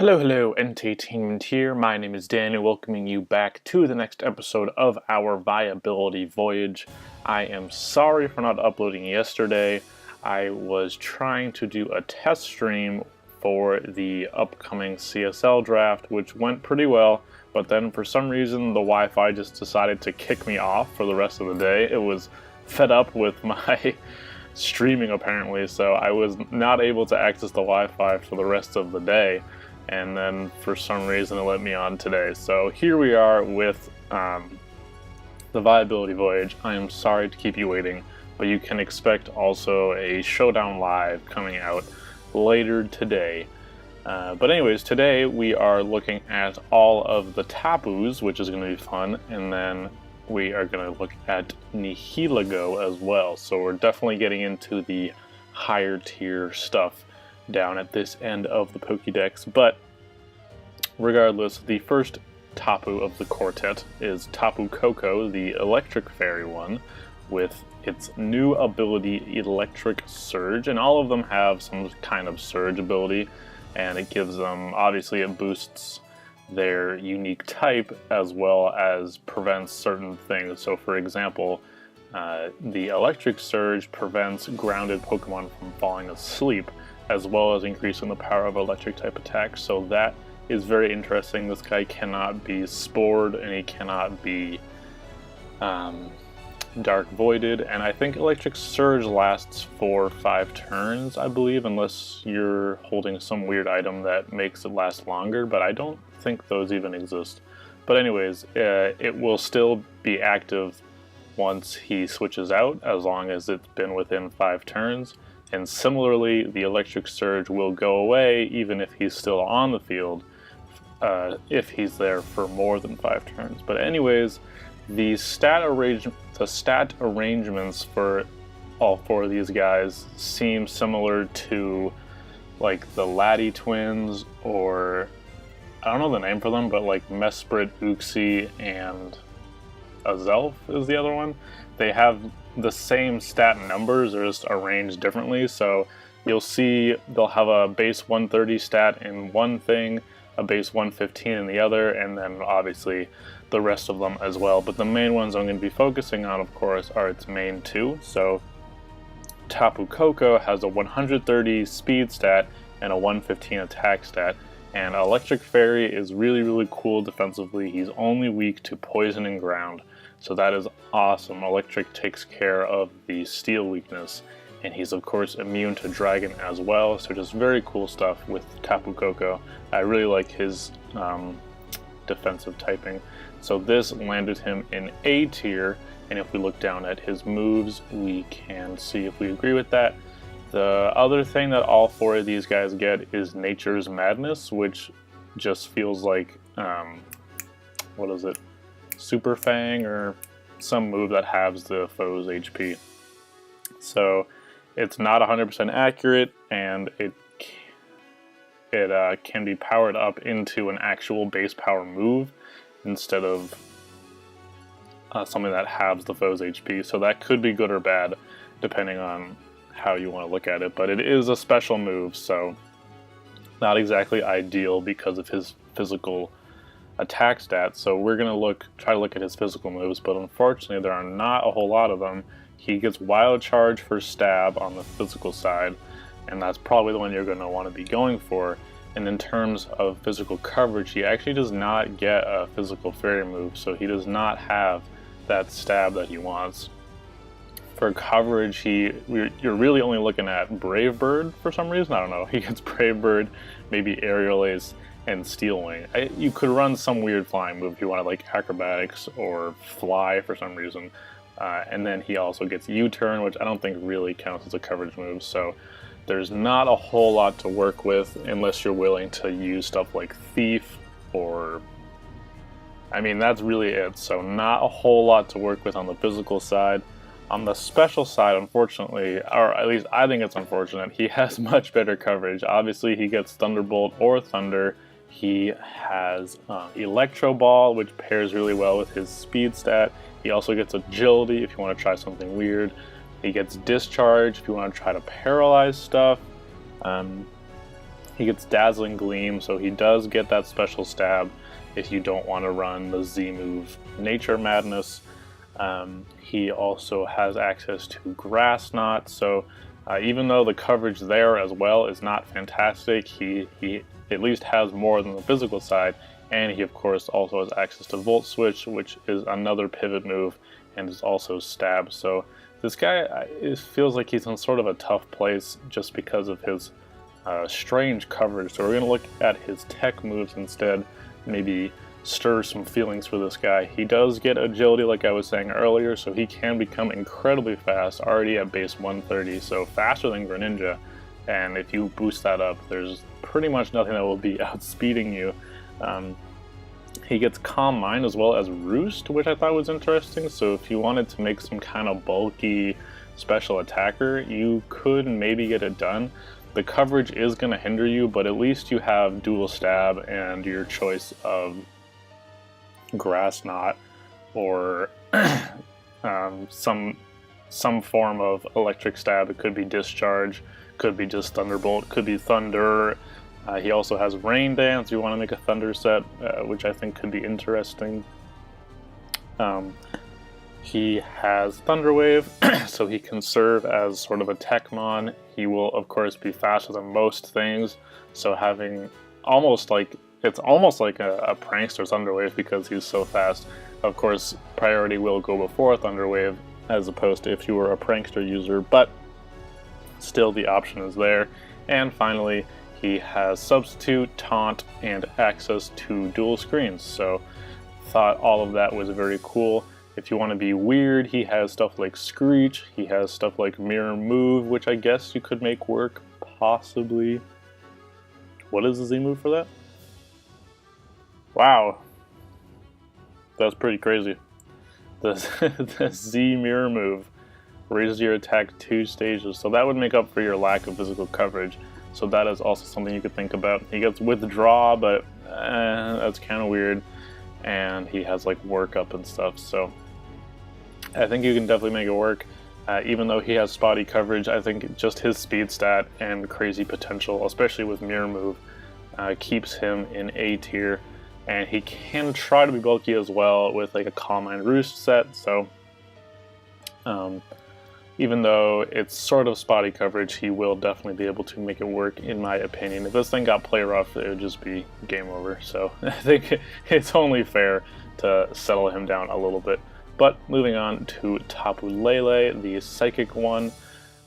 Hello, EnteiTainment here. My name is Daniel, welcoming you back to the next episode of our Viability Voyage. I am sorry for not uploading yesterday. I was trying to do a test stream for the upcoming CSL draft, which went pretty well, but then for some reason the Wi-Fi just decided to kick me off for the rest of the day. It was fed up with my streaming apparently, so I was not able to access the Wi-Fi for the rest of the day. And then for some reason it let me on today. So here we are with the Viability Voyage. I am sorry to keep you waiting, but you can expect also a Showdown Live coming out later today. But anyways, today we are looking at all of the Tapus, which is going to be fun, and then we are going to look at Nihilego as well. So we're definitely getting into the higher tier stuff down at this end of the Pokédex, but regardless, the first Tapu of the quartet is Tapu Koko, the electric fairy one, with its new ability Electric Surge, and all of them have some kind of surge ability, and it gives them, obviously it boosts their unique type as well as prevents certain things. So for example, the Electric Surge prevents grounded Pokemon from falling asleep, as well as increasing the power of electric type attacks. So that is very interesting. This guy cannot be spored and he cannot be dark voided, and I think Electric Surge lasts for 5 turns, I believe, unless you're holding some weird item that makes it last longer, but I don't think those even exist. But anyways, it will still be active once he switches out, as long as it's been within 5 turns. And similarly, the Electric Surge will go away even if he's still on the field, if he's there for more than 5 turns. But anyways, the stat arrangements for all 4 of these guys seem similar to like the Laddie twins, or I don't know the name for them, but like Mesprit, Uxie, and Azelf is the other one. They have the same stat numbers, are just arranged differently. So you'll see they'll have a base 130 stat in one thing, a base 115 in the other, and then obviously the rest of them as well. But the main ones I'm going to be focusing on, of course, are its main 2. So Tapu Koko has a 130 speed stat and a 115 attack stat, and Electric Fairy is really cool defensively. He's only weak to poison and ground, so that is awesome. Electric takes care of the steel weakness, and he's of course immune to dragon as well, so just very cool stuff with Tapu Koko. I really like his defensive typing. So this landed him in A tier, and if we look down at his moves, we can see if we agree with that. The other thing that all 4 of these guys get is Nature's Madness, which just feels like, what is it? Super Fang, or some move that halves the foe's HP. So it's not 100% accurate, and it can be powered up into an actual base power move instead of something that halves the foe's HP. So that could be good or bad depending on how you want to look at it, but it is a special move, so not exactly ideal because of his physical attack stats. So we're going to try to look at his physical moves, but unfortunately there are not a whole lot of them. He gets Wild Charge for stab on the physical side, and that's probably the one you're going to want to be going for. And in terms of physical coverage, he actually does not get a physical fairy move, so he does not have that stab that he wants. For coverage, you're really only looking at Brave Bird for some reason. I don't know. He gets Brave Bird, maybe Aerial Ace, and Steel Wing. You could run some weird flying move if you wanted, like Acrobatics or Fly for some reason. And then he also gets U-Turn, which I don't think really counts as a coverage move. So there's not a whole lot to work with unless you're willing to use stuff like Thief or... I mean, that's really it. So not a whole lot to work with on the physical side. On the special side, unfortunately, or at least I think it's unfortunate, he has much better coverage. Obviously, he gets Thunderbolt or Thunder, He has Electro Ball, which pairs really well with his speed stat. He also gets Agility if you want to try something weird. He gets Discharge if you want to try to paralyze stuff. He gets Dazzling Gleam, so he does get that special stab if you don't want to run the Z move Nature Madness. He also has access to Grass Knot, so even though the coverage there as well is not fantastic, he at least has more than the physical side, and he of course also has access to Volt Switch, which is another pivot move and is also stab. So this guy, it feels like he's in sort of a tough place just because of his strange coverage. So we're going to look at his tech moves instead, maybe stir some feelings for this guy. He does get Agility like I was saying earlier, so he can become incredibly fast, already at base 130, so faster than Greninja. And if you boost that up, there's pretty much nothing that will be outspeeding you. He gets Calm Mind as well as Roost, which I thought was interesting. So if you wanted to make some kind of bulky special attacker, you could maybe get it done. The coverage is going to hinder you, but at least you have Dual Stab and your choice of Grass Knot or some form of Electric Stab. It could be Discharge, could be just Thunderbolt, could be Thunder. He also has Rain Dance if you want to make a Thunder set, which I think could be interesting. He has Thunder Wave, so he can serve as sort of a Techmon. He will, of course, be faster than most things, so having it's almost like a Prankster Thunder Wave because he's so fast. Of course, priority will go before Thunder Wave, as opposed to if you were a Prankster user, but still the option is there. And finally, he has Substitute, Taunt, and access to dual screens, so thought all of that was very cool. If you want to be weird, he has stuff like Screech, he has stuff like Mirror Move, which I guess you could make work, possibly. What is the Z move for that? Wow. That's pretty crazy. The Z Mirror Move raises your attack 2 stages, so that would make up for your lack of physical coverage. So that is also something you could think about. He gets Withdraw, but that's kind of weird. And he has like Work Up and stuff, so I think you can definitely make it work. Even though he has spotty coverage, I think just his speed stat and crazy potential, especially with Mirror Move, keeps him in A tier. And he can try to be bulky as well with like a Calm Mind Roost set, so even though it's sort of spotty coverage, he will definitely be able to make it work, in my opinion. If this thing got play rough, it would just be game over. So I think it's only fair to settle him down a little bit. But moving on to Tapu Lele, the psychic one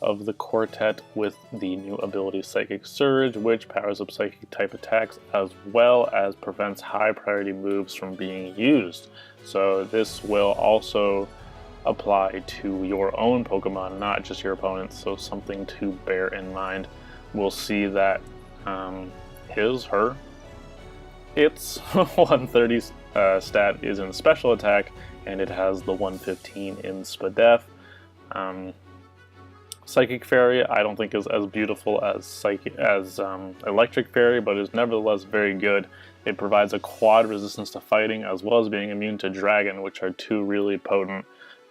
of the quartet, with the new ability Psychic Surge, which powers up psychic type attacks as well as prevents high priority moves from being used. So this will also apply to your own Pokemon, not just your opponent's, so something to bear in mind. We'll see that its 130 stat is in special attack, and it has the 115 in Spadef. Psychic Fairy I don't think is as beautiful as Electric Fairy, but is nevertheless very good. It provides a quad resistance to fighting as well as being immune to Dragon, which are 2 really potent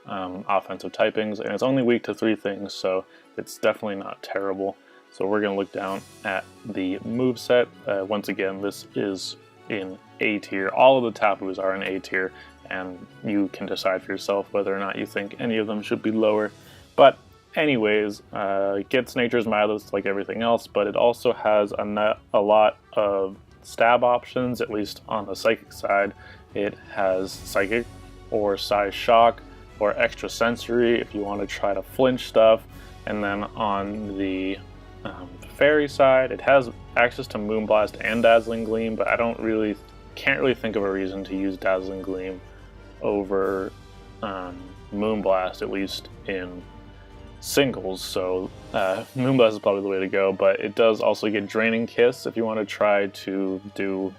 offensive typings, and it's only weak to 3 things, so it's definitely not terrible. So we're going to look down at the moveset. Once again, this is in A tier. All of the Tapus are in A tier, and you can decide for yourself whether or not you think any of them should be lower. But anyways, it gets Nature's Madness like everything else, but it also has a lot of stab options, at least on the Psychic side. It has Psychic or Size Shock or Extra Sensory if you want to try to flinch stuff. And then on the Fairy side, it has access to Moonblast and Dazzling Gleam, but I can't really think of a reason to use Dazzling Gleam over Moonblast, at least in singles, so Moonblast is probably the way to go. But it does also get Draining Kiss if you want to try to do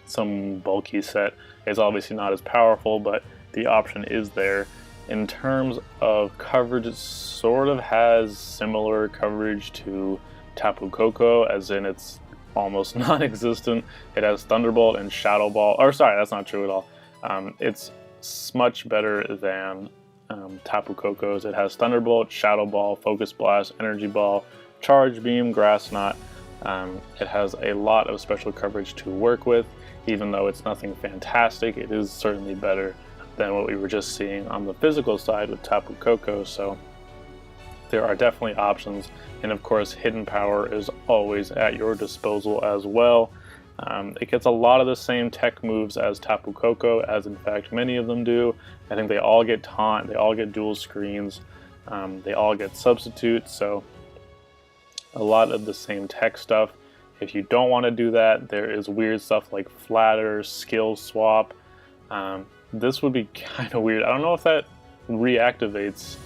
some bulky set. It's obviously not as powerful, but the option is there. In terms of coverage, it sort of has similar coverage to Tapu Koko, as in it's almost non-existent. It has Thunderbolt and Shadow Ball. Or sorry, that's not true at all. It's much better than Tapu Koko's. It has Thunderbolt, Shadow Ball, Focus Blast, Energy Ball, Charge Beam, Grass Knot. It has a lot of special coverage to work with. Even though it's nothing fantastic, it is certainly better than what we were just seeing on the physical side with Tapu Koko. So there are definitely options, and of course hidden power is always at your disposal as well. It gets a lot of the same tech moves as Tapu Koko, as in fact many of them do. I think they all get taunt, they all get dual screens, they all get substitute, so a lot of the same tech stuff. If you don't want to do that, there is weird stuff like Flatter, Skill Swap. This would be kind of weird. I don't know if that reactivates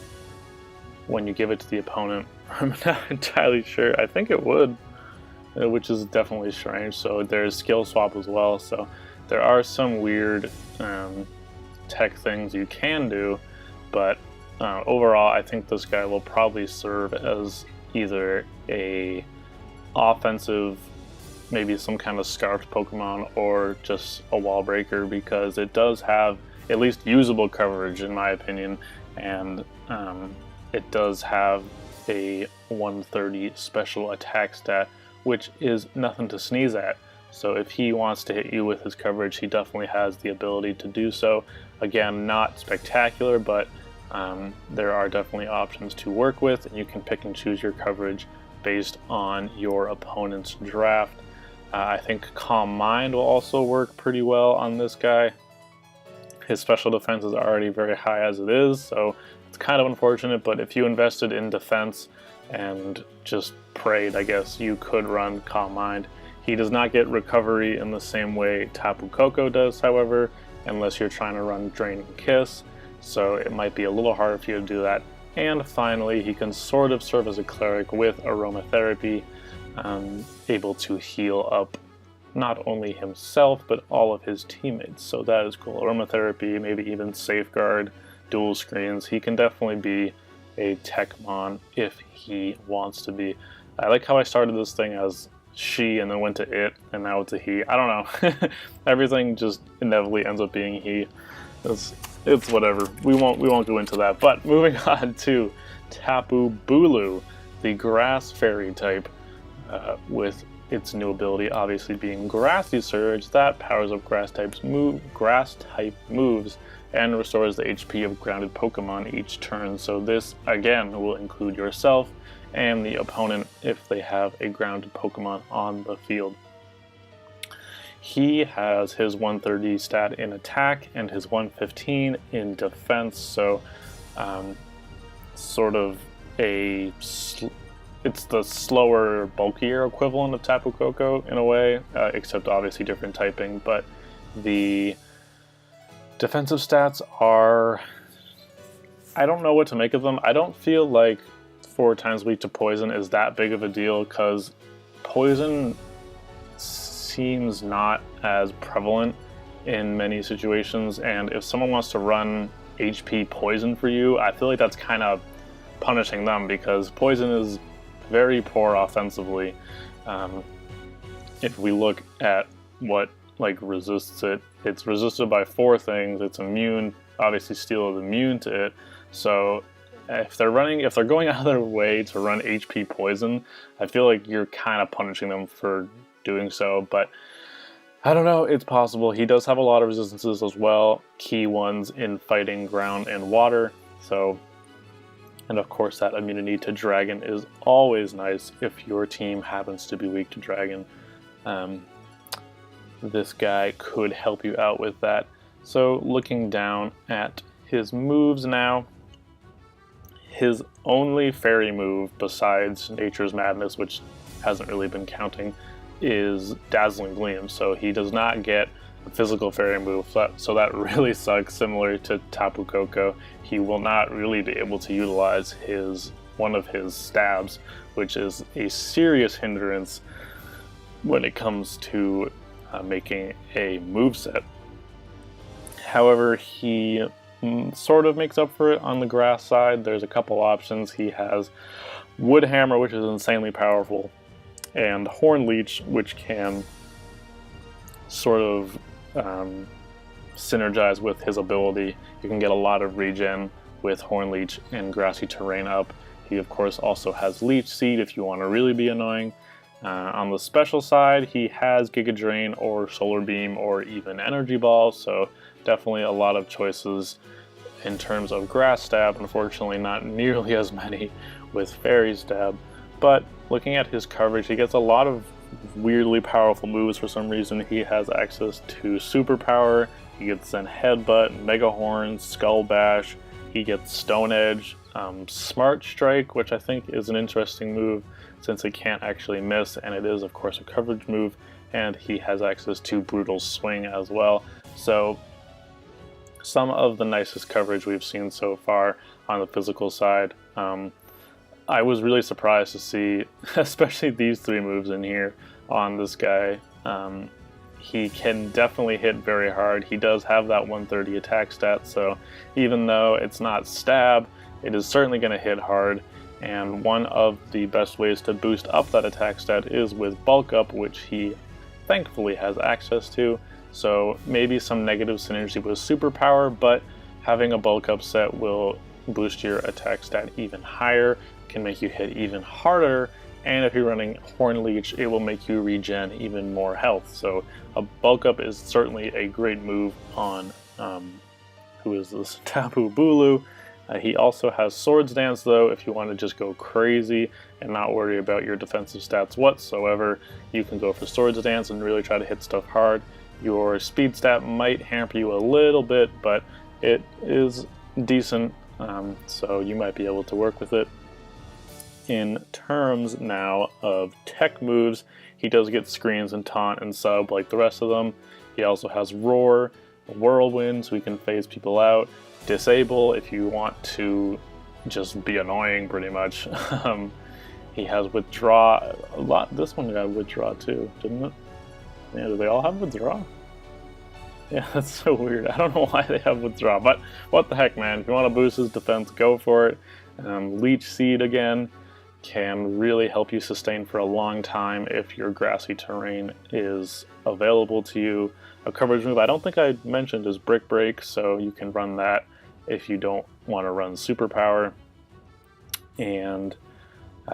when you give it to the opponent. I'm not entirely sure. I think it would, which is definitely strange. So there's Skill Swap as well. So there are some weird tech things you can do, but overall I think this guy will probably serve as either a offensive, maybe some kind of Scarfed Pokemon, or just a wall breaker, because it does have at least usable coverage in my opinion, and it does have a 130 special attack stat, which is nothing to sneeze at. So if he wants to hit you with his coverage, he definitely has the ability to do so. Again, not spectacular, but there are definitely options to work with, and you can pick and choose your coverage based on your opponent's draft. I think Calm Mind will also work pretty well on this guy. His special defense is already very high as it is, so it's kind of unfortunate, but if you invested in defense and just prayed, I guess, you could run Calm Mind. He does not get recovery in the same way Tapu Koko does, however, unless you're trying to run Draining Kiss, so it might be a little harder for you to do that. And finally, he can sort of serve as a cleric with Aromatherapy, able to heal up not only himself, but all of his teammates. So that is cool. Aromatherapy, maybe even Safeguard, dual screens. He can definitely be a Techmon if he wants to be. I like how I started this thing as she and then went to it, and now it's a he. I don't know. Everything just inevitably ends up being he. It's whatever. We won't go into that. But moving on to Tapu Bulu, the Grass Fairy type, with its new ability obviously being Grassy Surge, that powers up grass type moves and restores the HP of grounded Pokemon each turn. So this again will include yourself and the opponent if they have a grounded Pokemon on the field. He has his 130 stat in attack and his 115 in defense, so sort of it's the slower, bulkier equivalent of Tapu Koko in a way, except obviously different typing, but the defensive stats are, I don't know what to make of them. I don't feel like 4 times weak to poison is that big of a deal, because poison seems not as prevalent in many situations, and if someone wants to run HP poison for you, I feel like that's kind of punishing them, because poison is very poor offensively. If we look at what resists it, it's resisted by 4 things. It's immune, obviously Steel is immune to it, so if they're going out of their way to run HP poison, I feel like you're kind of punishing them for doing so. But I don't know, it's possible. He does have a lot of resistances as well, key ones in fighting ground and water, so, and of course that immunity to dragon is always nice if your team happens to be weak to dragon. This guy could help you out with that. So looking down at his moves now, his only fairy move besides Nature's Madness, which hasn't really been counting, is Dazzling Gleam. So he does not get a physical fairy move, so that really sucks. Similar to Tapu Koko, he will not really be able to utilize one of his stabs, which is a serious hindrance when it comes to making a moveset. However, he sort of makes up for it on the grass side. There's a couple options. He has Wood Hammer, which is insanely powerful. and Horn Leech, which can sort of synergize with his ability. You can get a lot of regen with Horn Leech and Grassy Terrain up. He of course also has Leech Seed if you want to really be annoying. On the special side, he has Giga Drain or Solar Beam or even Energy Ball, so definitely a lot of choices in terms of Grass Stab. Unfortunately, not nearly as many with Fairy Stab, but looking at his coverage, he gets a lot of weirdly powerful moves for some reason. He has access to Superpower, he gets then Headbutt, Mega Horn, Skull Bash, he gets Stone Edge, Smart Strike, which I think is an interesting move since it can't actually miss, and it is of course a coverage move, and he has access to Brutal Swing as well. So some of the nicest coverage we've seen so far on the physical side. I was really surprised to see especially these three moves in here on this guy. He can definitely hit very hard. He does have that 130 attack stat, so even though it's not stab, it is certainly going to hit hard. And one of the best ways to boost up that attack stat is with Bulk Up, which he thankfully has access to. So maybe some negative synergy with Superpower, but having a Bulk Up set will boost your attack stat even higher, can make you hit even harder, and if you're running Horn Leech, it will make you regen even more health. So a Bulk Up is certainly a great move on, who is this, Tapu Bulu. He also has Swords Dance though. If you want to just go crazy and not worry about your defensive stats whatsoever, you can go for Swords Dance and really try to hit stuff hard. Your speed stat might hamper you a little bit, but it is decent, so you might be able to work with it. In terms now of tech moves, he does get Screens and Taunt and Sub like the rest of them. He also has Roar, Whirlwind, so he can phase people out. Disable if you want to just be annoying, pretty much. He has Withdraw a lot. This one got Withdraw too, didn't it? Yeah, do they all have Withdraw? Yeah, that's so weird. I don't know why they have Withdraw, but what the heck, man. If you want to boost his defense, go for it. Leech Seed again can really help you sustain for a long time if your Grassy Terrain is available to you. A coverage move I don't think I mentioned is Brick Break, so you can run that if you don't want to run Superpower. And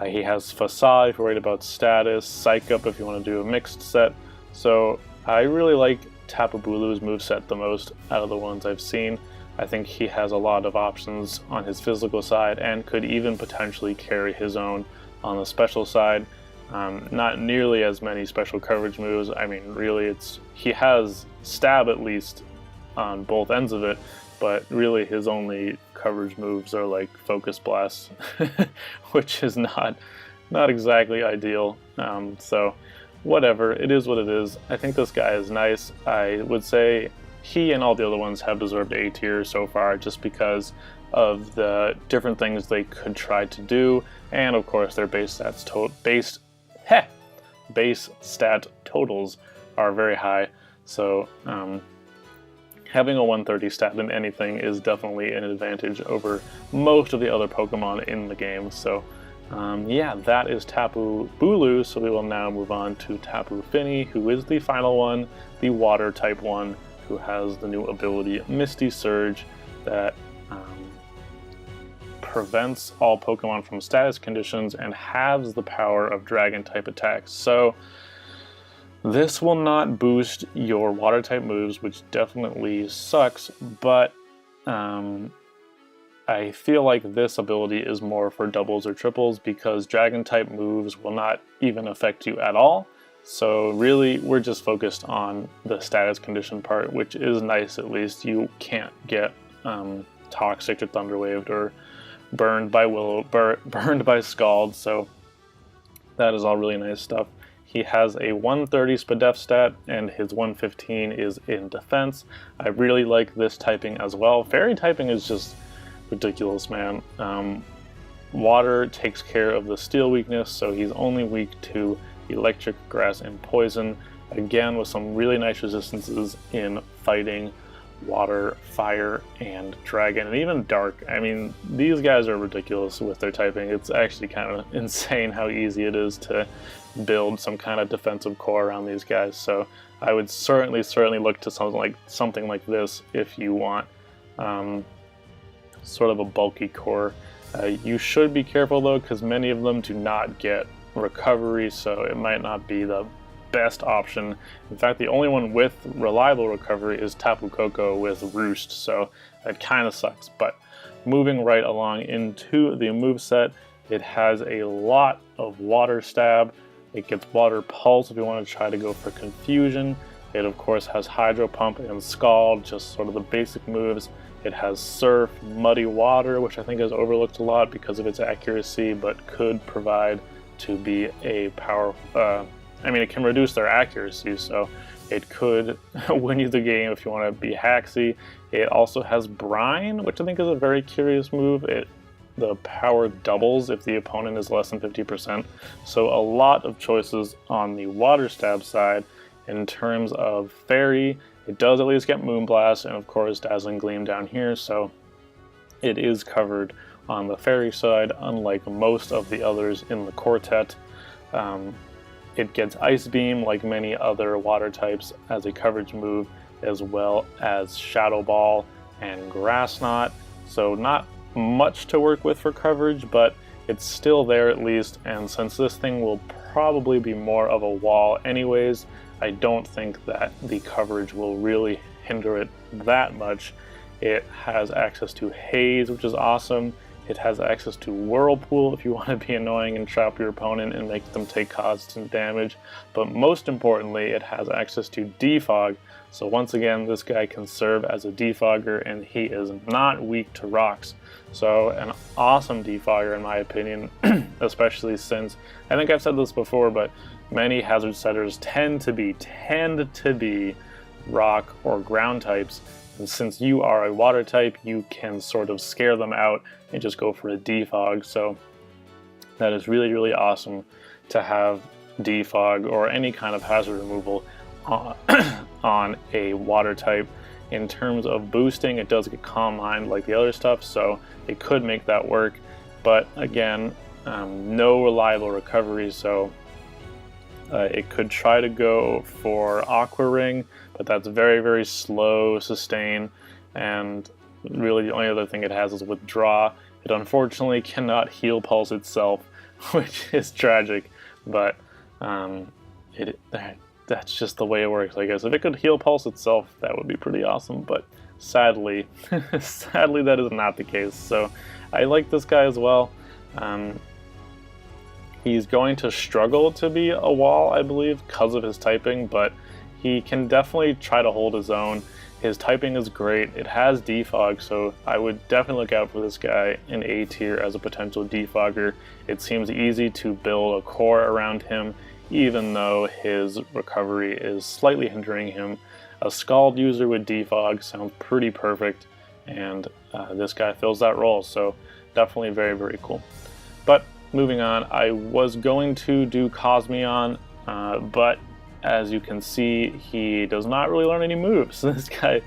he has Facade if you're worried about status, Psych Up if you want to do a mixed set. So I really like Tapu Bulu's moveset the most out of the ones I've seen. I think he has a lot of options on his physical side and could even potentially carry his own on the special side. Not nearly as many special coverage moves. I mean, really, he has Stab at least on both ends of it, but really his only coverage moves are like Focus Blast, which is not exactly ideal. So whatever, it is what it is. I think this guy is nice. I would say he and all the other ones have deserved A tier so far just because of the different things they could try to do, and of course their base stat totals are very high. So having a 130 stat in anything is definitely an advantage over most of the other Pokemon in the game. So yeah, that is Tapu Bulu. So we will now move on to Tapu Fini, who is the final one, the water type one, who has the new ability Misty Surge that prevents all Pokemon from status conditions and halves the power of dragon type attacks. So this will not boost your water type moves, which definitely sucks, but I feel like this ability is more for doubles or triples because dragon type moves will not even affect you at all. So really, we're just focused on the status condition part, which is nice at least. You can't get Toxic or Thunder Waved or burned by Scald, so that is all really nice stuff. He has a 130 Spadef stat, and his 115 is in defense. I really like this typing as well. Fairy typing is just ridiculous, man. Water takes care of the steel weakness, so he's only weak to electric, grass, and poison. Again, with some really nice resistances in fighting water, fire, and dragon, and even dark. I mean, these guys are ridiculous with their typing. It's actually kind of insane how easy it is to build some kind of defensive core around these guys. So I would certainly look to something like this if you want sort of a bulky core. You should be careful though, because many of them do not get recovery, so it might not be the best option. In fact, the only one with reliable recovery is Tapu Koko with Roost, so that kind of sucks. But moving right along into the moveset, it has a lot of Water Stab. It gets Water Pulse if you want to try to go for confusion. It of course has Hydro Pump and Scald, just sort of the basic moves. It has Surf, Muddy Water, which I think is overlooked a lot because of its accuracy, but could provide to be a power. I mean, it can reduce their accuracy, so it could win you the game if you want to be hacksy. It also has Brine, which I think is a very curious move. The power doubles if the opponent is less than 50%. So a lot of choices on the Water Stab side. In terms of Fairy, it does at least get Moonblast, and of course Dazzling Gleam down here, so it is covered on the Fairy side, unlike most of the others in the quartet. It gets Ice Beam like many other water types as a coverage move, as well as Shadow Ball and Grass Knot. So not much to work with for coverage, but it's still there at least, and since this thing will probably be more of a wall anyways, I don't think that the coverage will really hinder it that much. It has access to Haze, which is awesome. It has access to Whirlpool if you want to be annoying and trap your opponent and make them take constant damage. But most importantly, it has access to Defog. So once again, this guy can serve as a defogger, and he is not weak to rocks. So an awesome defogger in my opinion, especially since, I think I've said this before, but many hazard setters tend to be rock or ground types. And since you are a water type, you can sort of scare them out and just go for a defog. So that is really, really awesome to have defog or any kind of hazard removal on a water type. In terms of boosting, it does get Calm Mind like the other stuff, so it could make that work. But again, no reliable recovery, so it could try to go for Aqua Ring, but that's very, very slow sustain, and really the only other thing it has is Withdraw. It unfortunately cannot Heal Pulse itself, which is tragic, but that's just the way it works, I guess. If it could Heal Pulse itself, that would be pretty awesome, but sadly, sadly that is not the case. So I like this guy as well. He's going to struggle to be a wall, I believe, because of his typing, but he can definitely try to hold his own. His typing is great. It has defog, so I would definitely look out for this guy in A tier as a potential defogger. It seems easy to build a core around him, even though his recovery is slightly hindering him. A Scald user with defog sounds pretty perfect, and this guy fills that role, so definitely very, very cool. But moving on, I was going to do Cosmion, but as you can see, he does not really learn any moves. This guy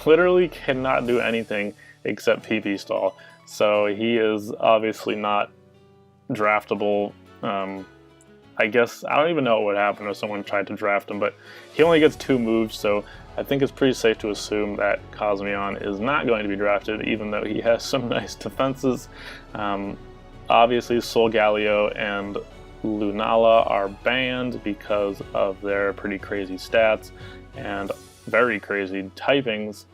literally cannot do anything except PP stall, so he is obviously not draftable. I guess, I don't even know what would happen if someone tried to draft him, but he only gets 2 moves, so I think it's pretty safe to assume that Cosmion is not going to be drafted, even though he has some nice defenses. Obviously, Solgaleo and Lunala are banned because of their pretty crazy stats and very crazy typings,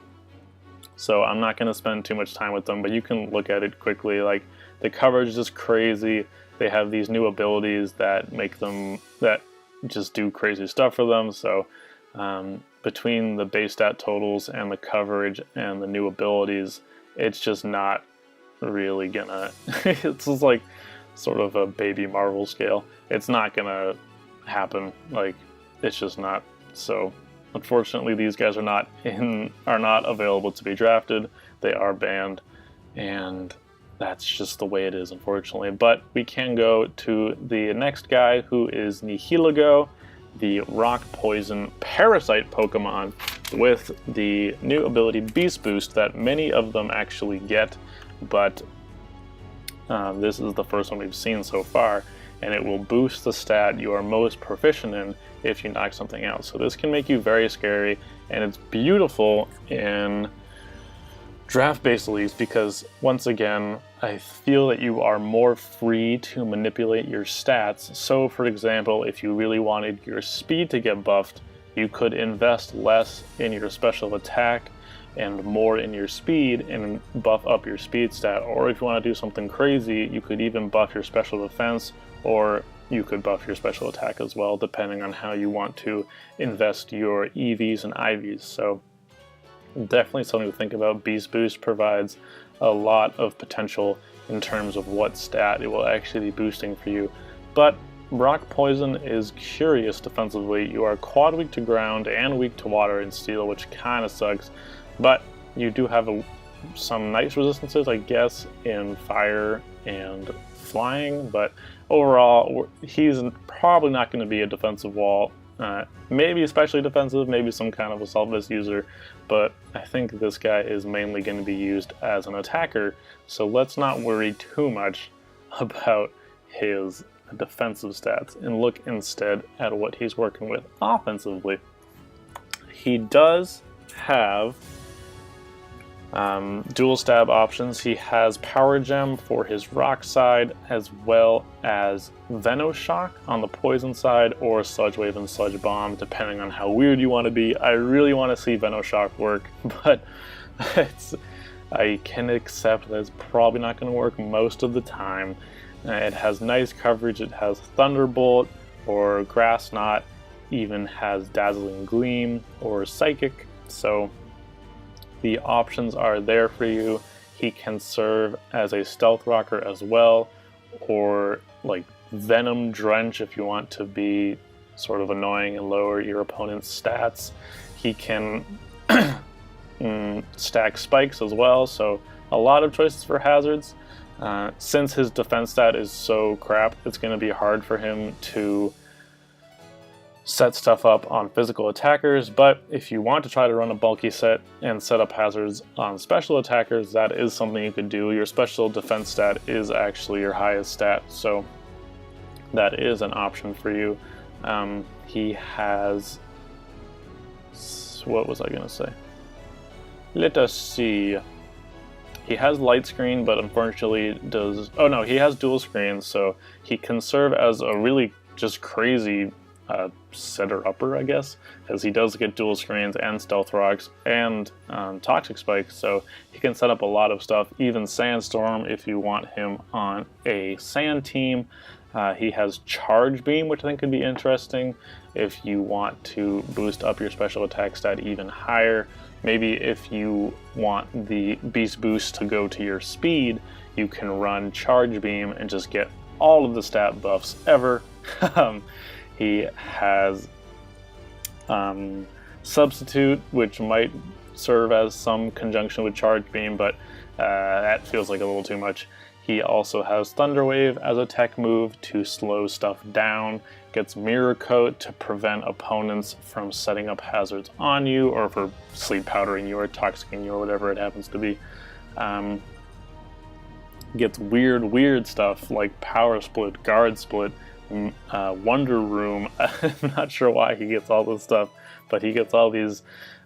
so I'm not going to spend too much time with them, but you can look at it quickly. Like, the coverage is just crazy. They have these new abilities that make them, that just do crazy stuff for them, so between the base stat totals and the coverage and the new abilities, it's just not really gonna, it's just like sort of a baby Marvel scale. It's not gonna happen, like, it's just not. So unfortunately these guys are not available to be drafted. They are banned, and that's just the way it is, unfortunately. But we can go to the next guy, who is Nihilego. the Rock Poison Parasite Pokemon with the new ability Beast Boost that many of them actually get, but this is the first one we've seen so far, and it will boost the stat you are most proficient in if you knock something out. So this can make you very scary, and it's beautiful in draft-based leagues because, once again, I feel that you are more free to manipulate your stats. So, for example, if you really wanted your speed to get buffed, you could invest less in your special attack and more in your speed and buff up your speed stat. Or if you want to do something crazy, you could even buff your special defense, or you could buff your special attack as well, depending on how you want to invest your EVs and IVs. So definitely something to think about. Beast Boost provides a lot of potential in terms of what stat it will actually be boosting for you. But Rock Poison is curious defensively. You are quad weak to ground and weak to water and steel, which kind of sucks. But you do have some nice resistances, I guess, in fire and flying. But overall, he's probably not going to be a defensive wall. Maybe especially defensive, maybe some kind of assault vest user, but I think this guy is mainly going to be used as an attacker, so let's not worry too much about his defensive stats and look instead at what he's working with offensively. He does have dual stab options. He has Power Gem for his rock side, as well as Venoshock on the poison side, or Sludge Wave and Sludge Bomb, depending on how weird you want to be. I really want to see Venoshock work, but I can accept that it's probably not going to work most of the time. It has nice coverage. It has Thunderbolt or Grass Knot, even has Dazzling Gleam or Psychic, so the options are there for you. He can serve as a stealth rocker as well, or like Venom Drench if you want to be sort of annoying and lower your opponent's stats. He can stack spikes as well, so a lot of choices for hazards. Since his defense stat is so crap, it's going to be hard for him to set stuff up on physical attackers, but if you want to try to run a bulky set and set up hazards on special attackers, that is something you could do. Your special defense stat is actually your highest stat, so that is an option for you. He has... what was I going to say? Let us see. He has light screen, but unfortunately does... oh no, he has dual screens, so he can serve as a really just crazy setter-upper, I guess, because he does get dual screens and stealth rocks and toxic spikes, so he can set up a lot of stuff, even Sandstorm if you want him on a sand team. He has Charge Beam, which I think could be interesting if you want to boost up your special attack stat even higher. Maybe if you want the Beast Boost to go to your speed, you can run Charge Beam and just get all of the stat buffs ever. He has Substitute, which might serve as some conjunction with Charge Beam, but that feels like a little too much. He also has Thunder Wave as a tech move to slow stuff down, gets Mirror Coat to prevent opponents from setting up hazards on you, or for sleep powdering you or toxicking you or whatever it happens to be. Gets weird stuff like Power Split, Guard Split, Wonder Room. I'm not sure why he gets all this stuff, but he gets all these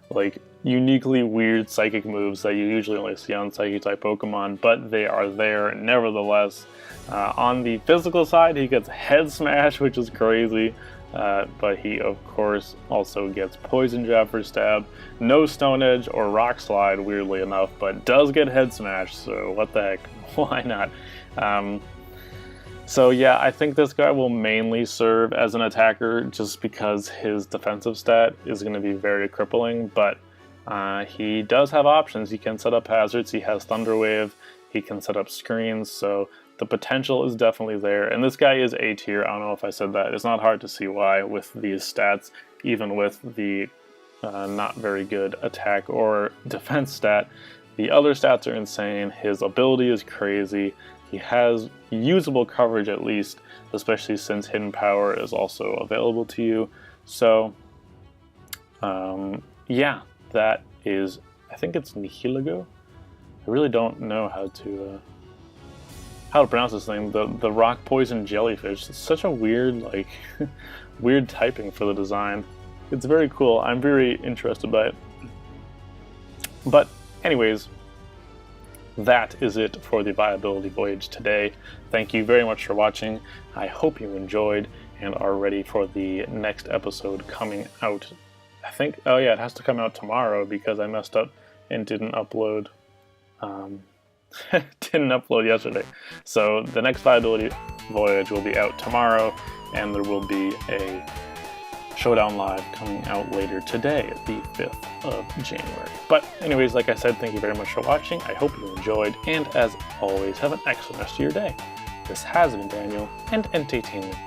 like uniquely weird psychic moves that you usually only see on psychic type Pokemon, but they are there nevertheless. On the physical side, he gets Head Smash, which is crazy, but he of course also gets Poison Jab for stab, no Stone Edge or Rock Slide, weirdly enough, but does get Head Smash, so what the heck, why not? So yeah, I think this guy will mainly serve as an attacker just because his defensive stat is going to be very crippling, but he does have options. He can set up hazards, he has Thunder Wave, he can set up screens, so the potential is definitely there. And this guy is A tier, I don't know if I said that. It's not hard to see why with these stats, even with the not very good attack or defense stat. The other stats are insane, his ability is crazy, he has usable coverage at least, especially since Hidden Power is also available to you. So, yeah, that is, I think it's Nihiligo. I really don't know how to pronounce this thing. The rock poison jellyfish. It's such a weird, like, weird typing for the design. It's very cool. I'm very interested by it. But anyways, that is it for the Viability Voyage today. Thank you very much for watching. I hope you enjoyed and are ready for the next episode coming out. I think, oh yeah, it has to come out tomorrow because I messed up and didn't upload yesterday. So the next Viability Voyage will be out tomorrow, and there will be a Showdown Live coming out later today, the 5th of January. But anyways, like I said, thank you very much for watching. I hope you enjoyed, and as always, have an excellent rest of your day. This has been Daniel and EnteiTainment.